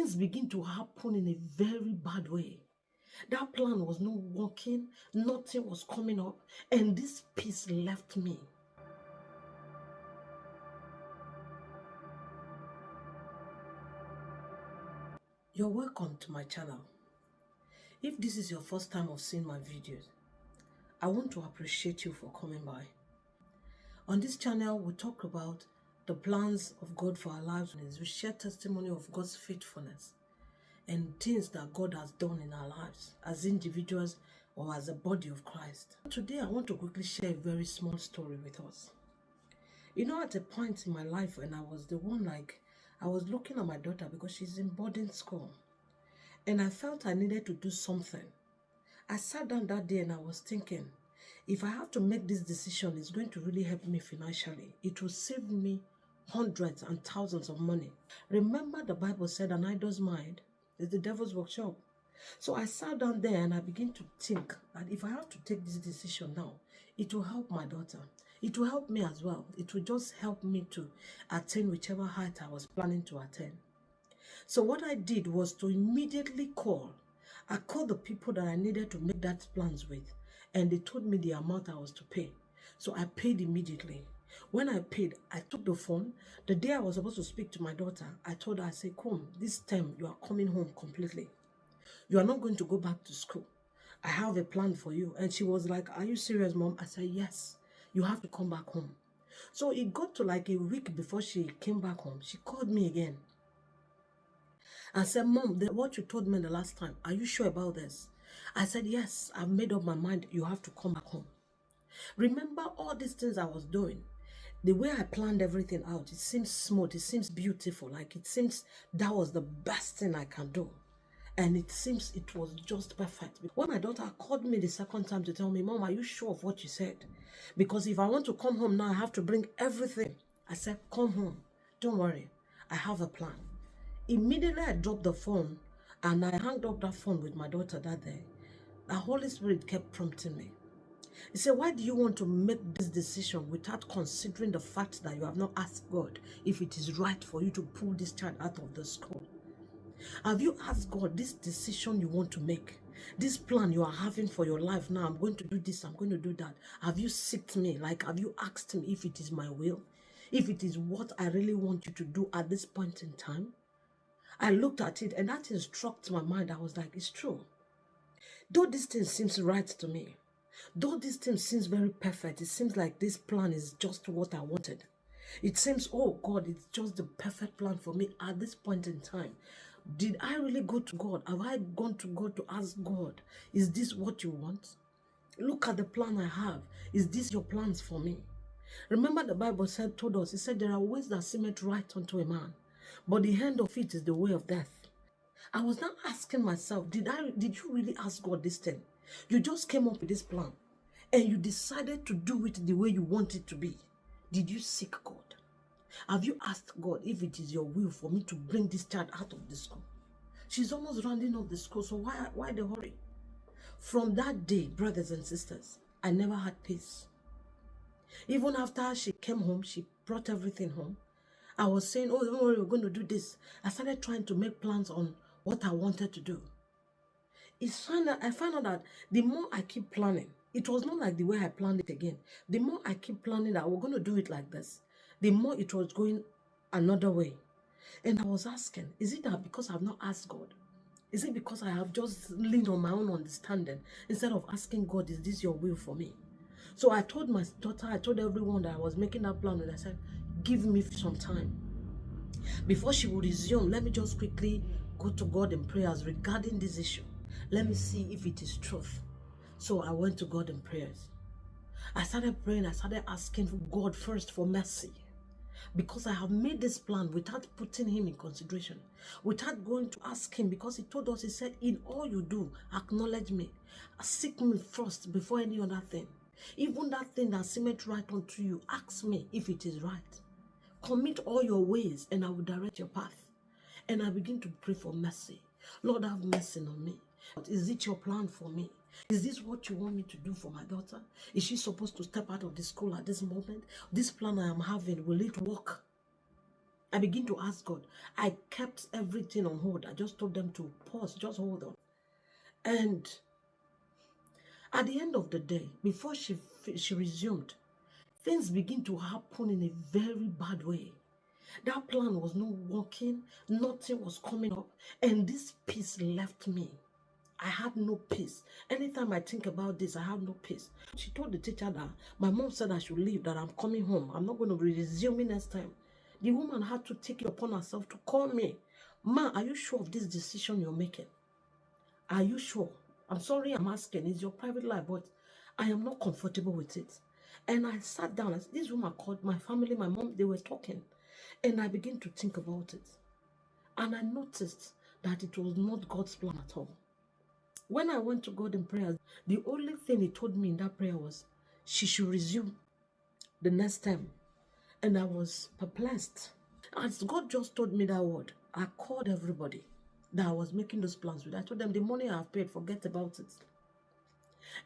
things begin to happen in a very bad way. That plan was not working, nothing was coming up, and this peace left me. You're welcome to my channel. If this is your first time of seeing my videos, I want to appreciate you for coming by. On this channel, we talk about the plans of God for our lives. We share testimony of God's faithfulness and things that God has done in our lives as individuals or as a body of Christ. Today, I want to quickly share a very small story with us. You know, at a point in my life when I was I was looking at my daughter because she's in boarding school, and I felt I needed to do something. I sat down that day and I was thinking, if I have to make this decision, it's going to really help me financially. It will save me hundreds and thousands of money. Remember, the Bible said an idle's mind is the devil's workshop. So I sat down there and I began to think that if I have to take this decision now, it will help my daughter. It will help me as well. It will just help me to attain whichever height I was planning to attain. So what I did was to immediately call. I called the people that I needed to make that plans with, and they told me the amount I was to pay. So I paid immediately. When I paid, I took the phone. The day I was supposed to speak to my daughter, I told her, I said, come, this time you are coming home completely. You are not going to go back to school. I have a plan for you. And she was like, are you serious, Mom? I said, yes, you have to come back home. So it got to like a week before she came back home. She called me again and said, Mom, what you told me the last time, are you sure about this? I said, yes, I've made up my mind. You have to come back home. Remember all these things I was doing. The way I planned everything out, it seems smooth, it seems beautiful, like it seems that was the best thing I can do. And it seems it was just perfect. When my daughter called me the second time to tell me, Mom, are you sure of what you said? Because if I want to come home now, I have to bring everything. I said, come home. Don't worry. I have a plan. Immediately I dropped the phone and I hung up that phone with my daughter that day. The Holy Spirit kept prompting me. He said, why do you want to make this decision without considering the fact that you have not asked God if it is right for you to pull this child out of the school? Have you asked God this decision you want to make? This plan you are having for your life now, I'm going to do this, I'm going to do that. Have you seeked me? Like, have you asked me if it is my will? If it is what I really want you to do at this point in time? I looked at it and that thing struck my mind. I was like, it's true. Though this thing seems right to me, though this thing seems very perfect, it seems like this plan is just what I wanted. It seems, oh God, it's just the perfect plan for me at this point in time. Did I really go to God? Have I gone to God to ask God, is this what you want? Look at the plan I have. Is this your plans for me? Remember the Bible told us, it said there are ways that seem right unto a man, but the end of it is the way of death. I was now asking myself, did you really ask God this thing? You just came up with this plan and you decided to do it the way you want it to be. Did you seek God? Have you asked God if it is your will for me to bring this child out of the school? She's almost rounding up the school, so why the hurry? From that day, brothers and sisters, I never had peace. Even after she came home, she brought everything home. I was saying, oh, don't worry, we're going to do this. I started trying to make plans on what I wanted to do. I found out that the more I keep planning, it was not like the way I planned it again. The more I keep planning that we're going to do it like this, the more it was going another way. And I was asking, is it that because I've not asked God? Is it because I have just leaned on my own understanding instead of asking God, is this your will for me? So I told my daughter, I told everyone that I was making that plan, and I said, give me some time. Before she would resume, let me just quickly go to God in prayers regarding this issue. Let me see if it is truth. So I went to God in prayers. I started praying. I started asking God first for mercy, because I have made this plan without putting him in consideration, without going to ask him, because he told us, he said, in all you do, acknowledge me. Seek me first before any other thing. Even that thing that seemed right unto you, ask me if it is right. Commit all your ways and I will direct your path. And I begin to pray for mercy. Lord, have mercy on me. Is it your plan for me? Is this what you want me to do for my daughter? Is she supposed to step out of the school at this moment? This plan I am having, will it work? I begin to ask God. I kept everything on hold. I just told them to pause, just hold on. And at the end of the day, before she resumed, things begin to happen in a very bad way. That plan was not working, nothing was coming up, and this peace left me. I had no peace. Anytime I think about this, I have no peace. She told the teacher that my mom said I should leave, that I'm coming home. I'm not going to be resuming next time. The woman had to take it upon herself to call me. Ma, are you sure of this decision you're making? Are you sure? I'm sorry I'm asking. It's your private life, but I am not comfortable with it. And I sat down. This woman called my family, my mom, they were talking. And I began to think about it. And I noticed that it was not God's plan at all. When I went to God in prayer, the only thing He told me in that prayer was she should resume the next time. And I was perplexed. As God just told me that word, I called everybody that I was making those plans with. I told them, the money I have paid, forget about it.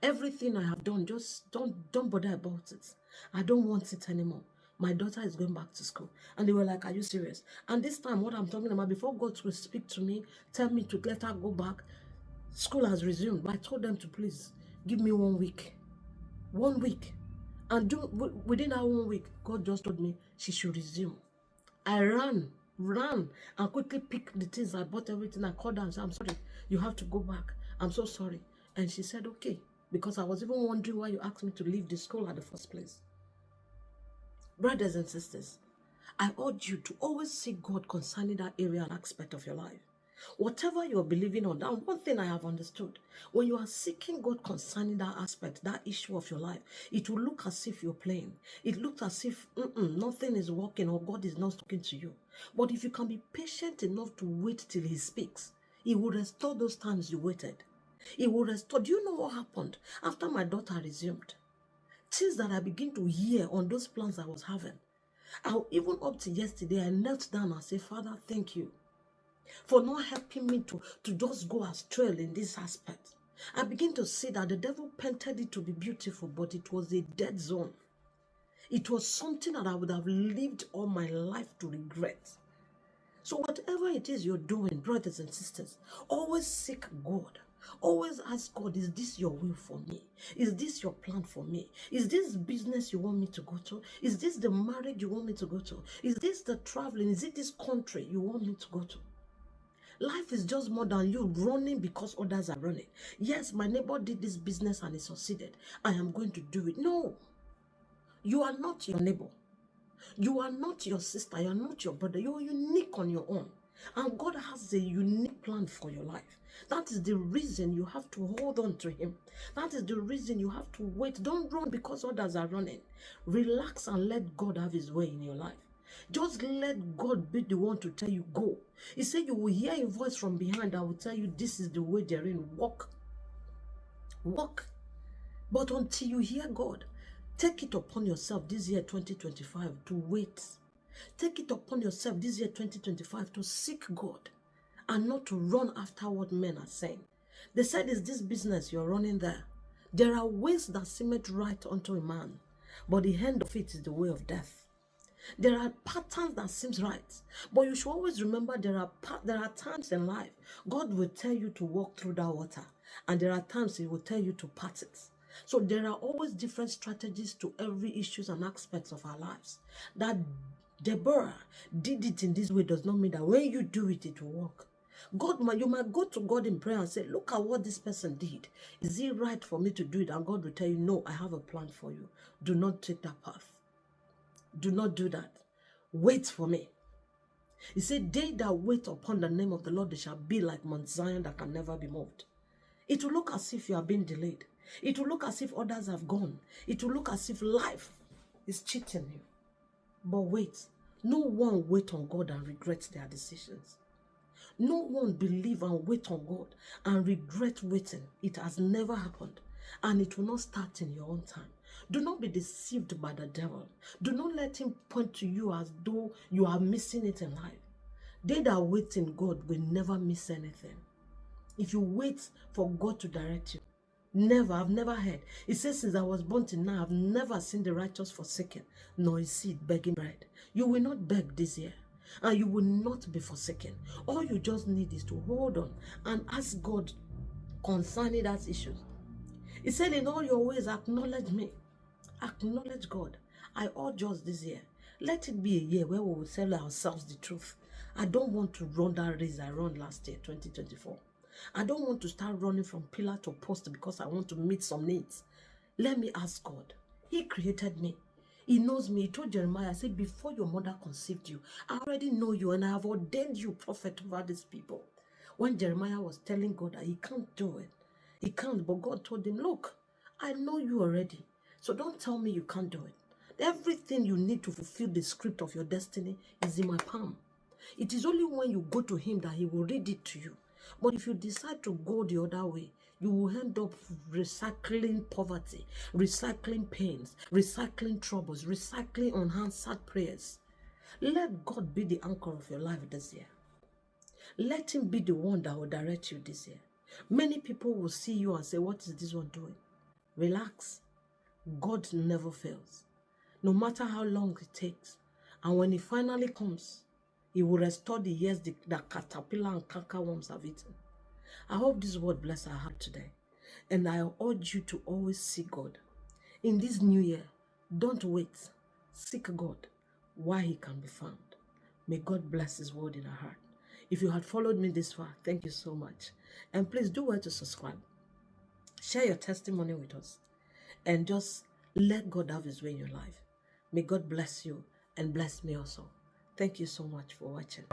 Everything I have done, just don't bother about it. I don't want it anymore. My daughter is going back to school. And they were like, are you serious? And this time, what I'm talking about, before God will speak to me, tell me to let her go back, school has resumed. But I told them to please give me 1 week. 1 week. And within that 1 week, God just told me she should resume. I ran and quickly picked the things. I bought everything. I called her and said, I'm sorry, you have to go back. I'm so sorry. And she said, okay. Because I was even wondering why you asked me to leave the school at the first place. Brothers and sisters, I urge you to always seek God concerning that area and aspect of your life. Whatever you're believing on, that one thing I have understood, when you are seeking God concerning that aspect, that issue of your life, it will look as if you're playing. It looks as if nothing is working or God is not talking to you. But if you can be patient enough to wait till He speaks, He will restore those times you waited. He will restore. Do you know what happened after my daughter resumed? Things that I begin to hear on those plans I was having. Even up to yesterday, I knelt down and said, Father, thank you for not helping me to just go astray in this aspect. I begin to see that the devil painted it to be beautiful, but it was a dead zone. It was something that I would have lived all my life to regret. So whatever it is you're doing, brothers and sisters, always seek God. Always ask God, is this your will for me? Is this your plan for me? Is this business you want me to go to? Is this the marriage you want me to go to? Is this the traveling? Is it this country you want me to go to? Life is just more than you running because others are running. Yes, my neighbor did this business and he succeeded. I am going to do it. No, you are not your neighbor. You are not your sister. You are not your brother. You are unique on your own. And God has a unique plan for your life. That is the reason you have to hold on to Him. That is the reason you have to wait. Don't run because others are running. Relax and let God have His way in your life. Just let God be the one to tell you, go. He said you will hear a voice from behind that will tell you, this is the way they're in. Walk. Walk. But until you hear God, take it upon yourself this year 2025 to wait. Take it upon yourself this year 2025 to seek God and not to run after what men are saying. They said, is this business you're running there? There are ways that seem right unto a man, but the end of it is the way of death. There are patterns that seems right, but you should always remember there are times in life God will tell you to walk through that water, and there are times He will tell you to part it. So there are always different strategies to every issues and aspects of our lives. That Deborah did it in this way does not mean that when you do it, it will work. You might go to God in prayer and say, look at what this person did. Is it right for me to do it? And God will tell you, no, I have a plan for you. Do not take that path. Do not do that. Wait for me. He said, they that wait upon the name of the Lord, they shall be like Mount Zion that can never be moved. It will look as if you are being delayed. It will look as if others have gone. It will look as if life is cheating you. But wait. No one wait on God and regret their decisions. No one believe and wait on God and regret waiting. It has never happened. And it will not start in your own time. Do not be deceived by the devil. Do not let him point to you as though you are missing it in life. They that wait in God will never miss anything. If you wait for God to direct you, I've never heard. It says, since I was born till now, I've never seen the righteous forsaken, nor his seed begging bread. You will not beg this year. and you will not be forsaken. All you just need is to hold on and ask God concerning that issue. He said, in all your ways, acknowledge me. Acknowledge God. I urge us this year. Let it be a year where we will tell ourselves the truth. I don't want to run that race I ran last year, 2024. I don't want to start running from pillar to post because I want to meet some needs. Let me ask God. He created me. He knows me. He told Jeremiah, I said, before your mother conceived you, I already know you and I have ordained you prophet over these people. When Jeremiah was telling God that he can't do it, he can't, but God told him, look, I know you already. So don't tell me you can't do it. Everything you need to fulfill the script of your destiny is in my palm. It is only when you go to him that he will read it to you. But if you decide to go the other way, you will end up recycling poverty, recycling pains, recycling troubles, recycling unanswered prayers. Let God be the anchor of your life this year. Let him be the one that will direct you this year. Many people will see you and say, what is this one doing? Relax. God never fails. No matter how long it takes. And when he finally comes, he will restore the years that caterpillar and cankerworms have eaten. I hope this word bless our heart today. And I urge you to always seek God. In this new year, don't wait. Seek God while he can be found. May God bless his word in our heart. If you had followed me this far, thank you so much. And please do well to subscribe. Share your testimony with us. And just let God have his way in your life. May God bless you and bless me also. Thank you so much for watching.